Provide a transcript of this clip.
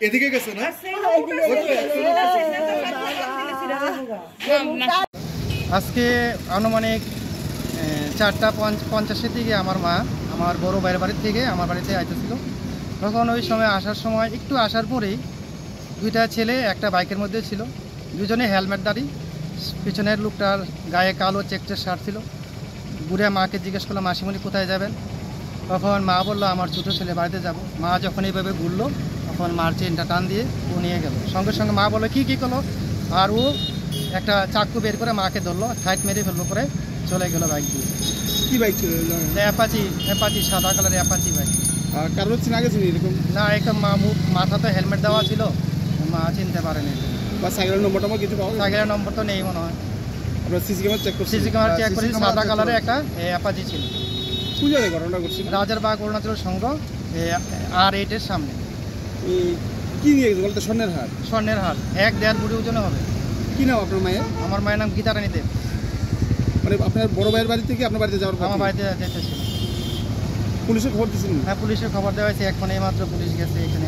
এদিকে গেছে না? আজকে আনুমানিক 4:50 দিকে আমার মা আমার বড় ভাইয়ের বাড়ি থেকে আমার বাড়িতে আইতেছিল। তখন ওই সময় আসার সময় একটু আসার পরেই দুইটা ছেলে একটা বাইকের মধ্যে ছিল, দুজনে হেলমেট দাঁড়ি, পিছনের লোকটার গায়ে কালো চেকচেক শার্ট ছিল। বুড়ে মাকে জিজ্ঞেস করলাম, মাসিমণি কোথায় যাবেন? তখন মা বললো, আমার ছোটো ছেলে বাড়িতে যাব। মা যখন এইভাবে ঘুরলো তখন মার চেনটা টান দিয়ে ও নিয়ে গেল। সঙ্গে সঙ্গে মা বললো কী করলো, আর ও একটা চাকু বের করে মাকে ধরলো, ফাইট মেরে ফেলবো করে চলে গেল বাইক দিয়ে। কি বাইক ছিল? অ্যাপাচি সাদা কালার অ্যাপাচি বাইক। আর কারোর চিনা গেছে এরকম? না, একটা মাথাতে হেলমেট দেওয়া ছিল, মা চিনতে পারেনি। বা সাইকেলের নম্বরটা কিছু পাওয়া? সাইকেলের নম্বর তো নেই মনে হয়। আপনার সিসি ক্যামেরা চেক করছি? সিসি ক্যামেরা চেক করি, সাদা কালারের একটা অ্যাপাচি ছিল। কোন জায়গায় ঘটনাটা করছিল? রাজারবাগ অরুণাচল সংঘ R8 এর সামনে। কি নিয়ে গেছে বলতে? স্বর্ণের হার? স্বর্ণের হার 1.5 কোটি ওজনে হবে। কি নাম আপনার মায়ের? আমার মায়ের নাম গীতা রানী দেব। মানে আপনার বড় ভাইয়ের বাড়ি থেকে আপনার বাড়িতে যাওয়ার পর? আমার বাড়িতে যেতেছিল। পুলিশে খবর দিয়েছিলেন? হ্যাঁ, পুলিশের খবর দেওয়া হয়েছে, এখন এই মাত্র পুলিশ গেছে এখানে।